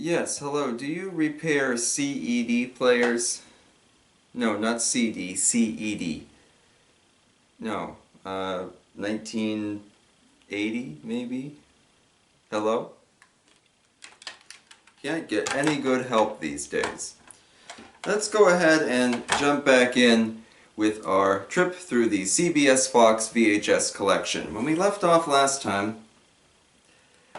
Yes, hello. Do you repair CED players? No, not CD, CED. No, 1980 maybe? Hello? Can't get any good help these days. Let's go ahead and jump back in with our trip through the CBS Fox VHS collection. When we left off last time,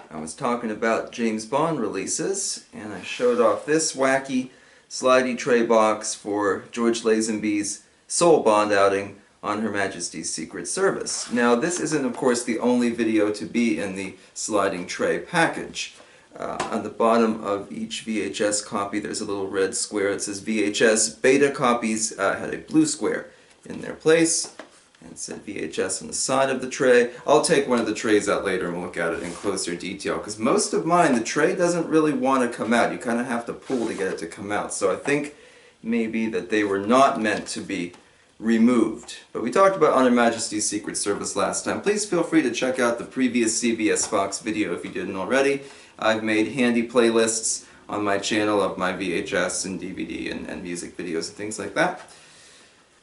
I was talking about James Bond releases, and I showed off this wacky Slidey Tray box for George Lazenby's sole Bond outing on Her Majesty's Secret Service. Now, this isn't, of course, the only video to be in the sliding tray package. On the bottom of each VHS copy, there's a little red square that says VHS. Beta copies had a blue square in their place, and it said VHS on the side of the tray. I'll take one of the trays out later and we'll look at it in closer detail, because most of mine, the tray doesn't really want to come out. You kind of have to pull to get it to come out. So I think maybe that they were not meant to be removed. But we talked about On Her Majesty's Secret Service last time. Please feel free to check out the previous CBS Fox video if you didn't already. I've made handy playlists on my channel of my VHS and DVD and music videos and things like that.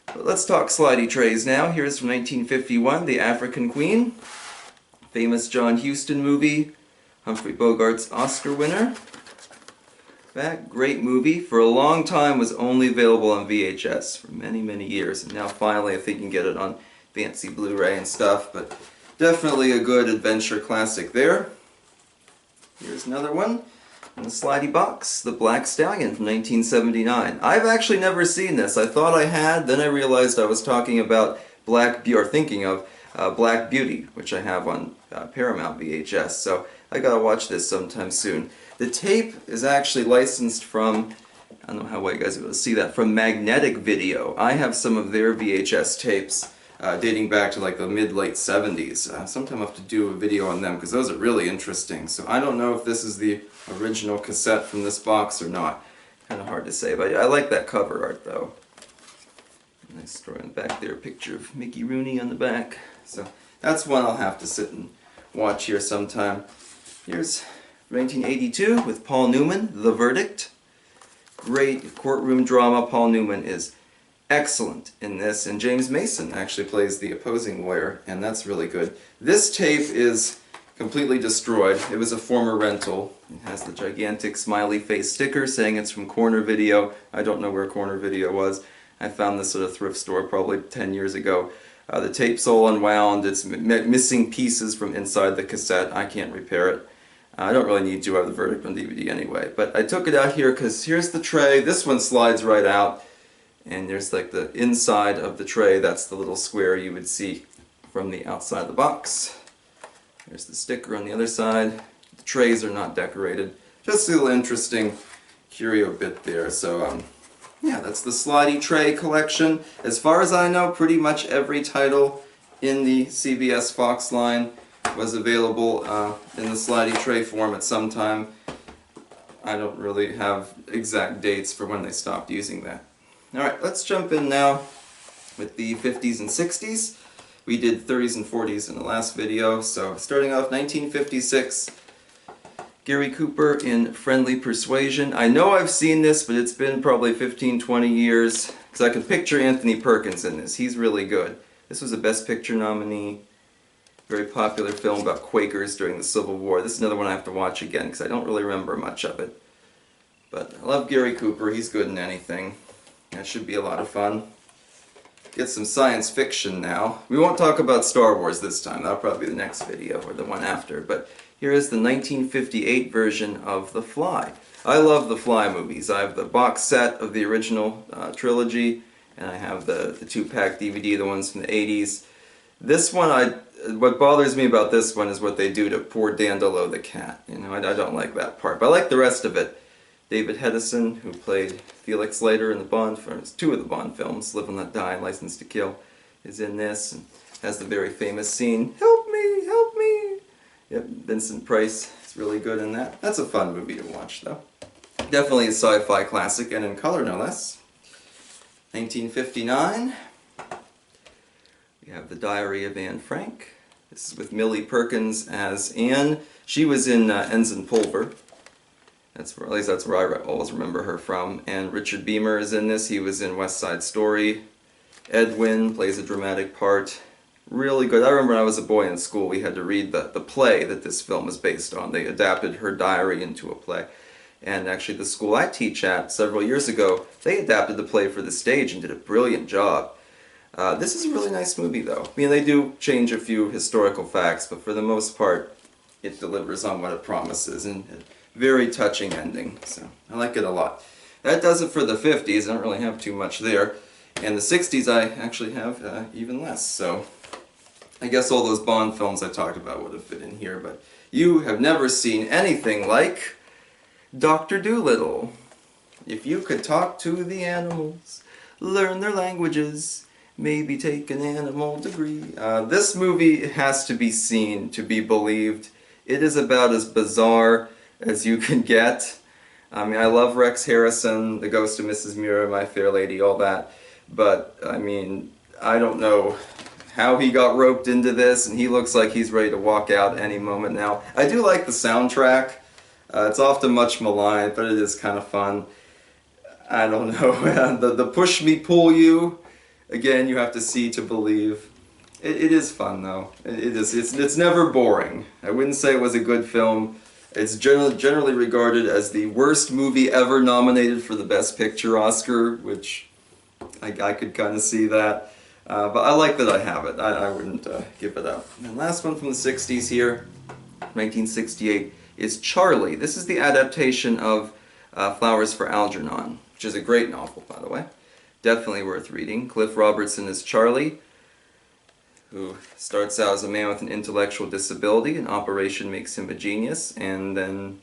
But let's talk Slidey Trays now. Here's from 1951, The African Queen. Famous John Huston movie. Humphrey Bogart's Oscar winner. That great movie. For a long time was only available on VHS for many, many years. And now finally I think you can get it on fancy Blu-ray and stuff. But definitely a good adventure classic there. Here's another one in the slidey box, The Black Stallion from 1979. I've actually never seen this. I thought I had, then I realized I was talking about Black Beauty, which I have on Paramount VHS, so I gotta watch this sometime soon. The tape is actually licensed from, I don't know how well you guys are able to see that, from Magnetic Video. I have some of their VHS tapes dating back to like the mid-late 70s. Sometime I'll have to do a video on them because those are really interesting. So I don't know if this is the original cassette from this box or not. Kind of hard to say, but I like that cover art though. Nice story in the back there, a picture of Mickey Rooney on the back. So that's one I'll have to sit and watch here sometime. Here's 1982 with Paul Newman, The Verdict. Great courtroom drama. Paul Newman is excellent in this, and James Mason actually plays the opposing lawyer, and that's really good. This tape is completely destroyed. It was a former rental. It has the gigantic smiley face sticker saying it's from Corner Video. I don't know where Corner Video was. I found this at a thrift store probably 10 years ago. The tape's all unwound. It's missing pieces from inside the cassette. I can't repair it. I don't really need to have The Verdict on DVD anyway, but I took it out here because here's the tray. This one slides right out. And there's like the inside of the tray, that's the little square you would see from the outside of the box. There's the sticker on the other side. The trays are not decorated. Just a little interesting curio bit there. So yeah, that's the Slidey Tray collection. As far as I know, pretty much every title in the CBS Fox line was available in the Slidey Tray form at some time. I don't really have exact dates for when they stopped using that. Alright, let's jump in now with the 50s and 60s. We did 30s and 40s in the last video, so starting off 1956, Gary Cooper in Friendly Persuasion. I know I've seen this, but it's been probably 15-20 years, because I can picture Anthony Perkins in this. He's really good. This was a Best Picture nominee, very popular film about Quakers during the Civil War. This is another one I have to watch again, because I don't really remember much of it. But I love Gary Cooper. He's good in anything. That should be a lot of fun. Get some science fiction now. We won't talk about Star Wars this time. That'll probably be the next video or the one after. But here is the 1958 version of The Fly. I love the Fly movies. I have the box set of the original trilogy, and I have the 2-pack DVD, the ones from the 80s. This one, what bothers me about this one is what they do to poor Dandolo the cat. You know, I don't like that part, but I like the rest of it. David Hedison, who played Felix Leiter in the Bond films, 2 of the Bond films, Live and Let Die and License to Kill, is in this, and has the very famous scene, "Help me, help me!" Yep, Vincent Price is really good in that. That's a fun movie to watch, though. Definitely a sci-fi classic, and in color, no less. 1959, we have The Diary of Anne Frank. This is with Millie Perkins as Anne. She was in Ensign Pulver. At least that's where I always remember her from. And Richard Beamer is in this. He was in West Side Story. Edwin plays a dramatic part. Really good. I remember when I was a boy in school, we had to read the play that this film was based on. They adapted her diary into a play. And actually the school I teach at several years ago, they adapted the play for the stage and did a brilliant job. This is a really nice movie though. I mean, they do change a few historical facts, but for the most part, it delivers on what it promises, and a very touching ending. So I like it a lot. That does it for the 50s. I don't really have too much there. And the 60s I actually have even less. So I guess all those Bond films I talked about would have fit in here, but you have never seen anything like Dr. Dolittle. If you could talk to the animals, learn their languages, maybe take an animal degree. This movie has to be seen to be believed. It is about as bizarre as you can get. I mean, I love Rex Harrison, The Ghost of Mrs. Muir, My Fair Lady, all that. But, I mean, I don't know how he got roped into this, and he looks like he's ready to walk out any moment now. I do like the soundtrack. It's often much maligned, but it is kind of fun. I don't know. the push me, pull you, again, you have to see to believe. It is fun, though. It's never boring. I wouldn't say it was a good film. It's generally regarded as the worst movie ever nominated for the Best Picture Oscar, which I could kind of see that. But I like that I have it. I wouldn't give it up. And the last one from the 60s here, 1968, is Charlie. This is the adaptation of Flowers for Algernon, which is a great novel, by the way. Definitely worth reading. Cliff Robertson is Charlie, who starts out as a man with an intellectual disability. An operation makes him a genius, and then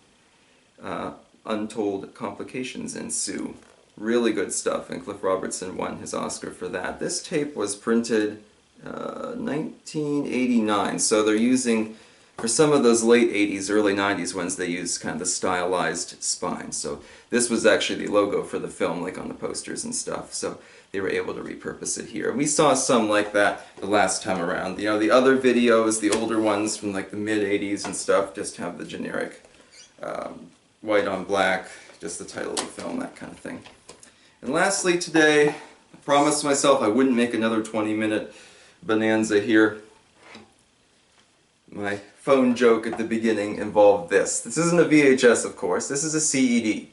untold complications ensue. Really good stuff, and Cliff Robertson won his Oscar for that. This tape was printed 1989, so they're using, for some of those late 80s, early 90s ones, they used kind of the stylized spine. So this was actually the logo for the film, like on the posters and stuff. So they were able to repurpose it here. We saw some like that the last time around. You know, the other videos, the older ones from like the mid-80s and stuff, just have the generic white on black, just the title of the film, that kind of thing. And lastly today, I promised myself I wouldn't make another 20-minute bonanza here. My phone joke at the beginning involved this. This isn't a VHS, of course. This is a CED.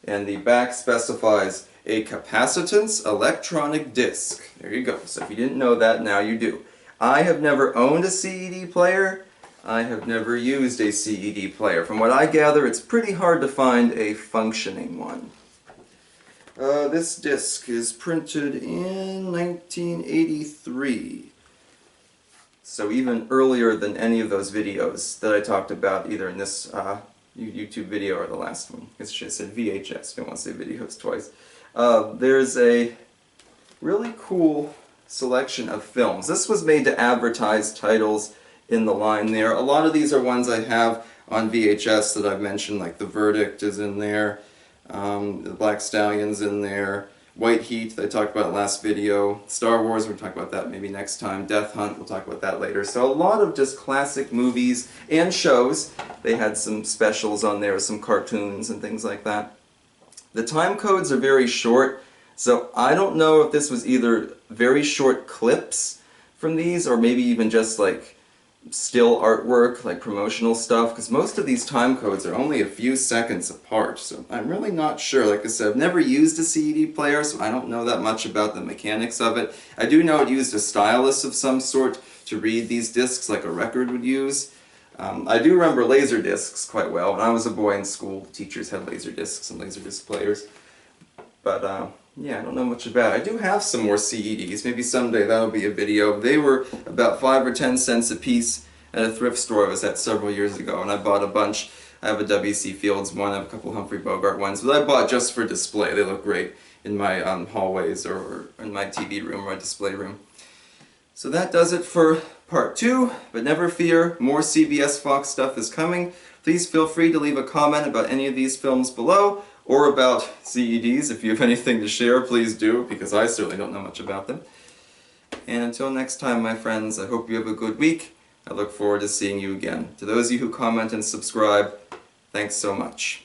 And the back specifies a capacitance electronic disc. There you go. So if you didn't know that, now you do. I have never owned a CED player. I have never used a CED player. From what I gather, it's pretty hard to find a functioning one. This disc is printed in 1983. So even earlier than any of those videos that I talked about, either in this YouTube video or the last one. It's just said VHS, don't want to say videos twice. There's a really cool selection of films. This was made to advertise titles in the line there. A lot of these are ones I have on VHS that I've mentioned, like The Verdict is in there, The Black Stallion's in there, White Heat that I talked about last video, Star Wars, we'll talk about that maybe next time, Death Hunt, we'll talk about that later. So a lot of just classic movies and shows. They had some specials on there, some cartoons and things like that. The time codes are very short, so I don't know if this was either very short clips from these or maybe even just like still artwork, like promotional stuff, because most of these time codes are only a few seconds apart, so I'm really not sure. Like I said, I've never used a CED player, so I don't know that much about the mechanics of it. I do know it used a stylus of some sort to read these discs like a record would use. I do remember laser discs quite well. When I was a boy in school, teachers had laser discs and laser disc players. But yeah, I don't know much about it. I do have some more CEDs. Maybe someday that'll be a video. They were about 5 or 10 cents a piece at a thrift store I was at several years ago, and I bought a bunch. I have a W.C. Fields one, I have a couple Humphrey Bogart ones, but I bought just for display. They look great in my hallways or in my TV room or my display room. So that does it for part 2, but never fear, more CBS Fox stuff is coming. Please feel free to leave a comment about any of these films below, or about CEDs. If you have anything to share, please do, because I certainly don't know much about them. And until next time, my friends, I hope you have a good week. I look forward to seeing you again. To those of you who comment and subscribe, thanks so much.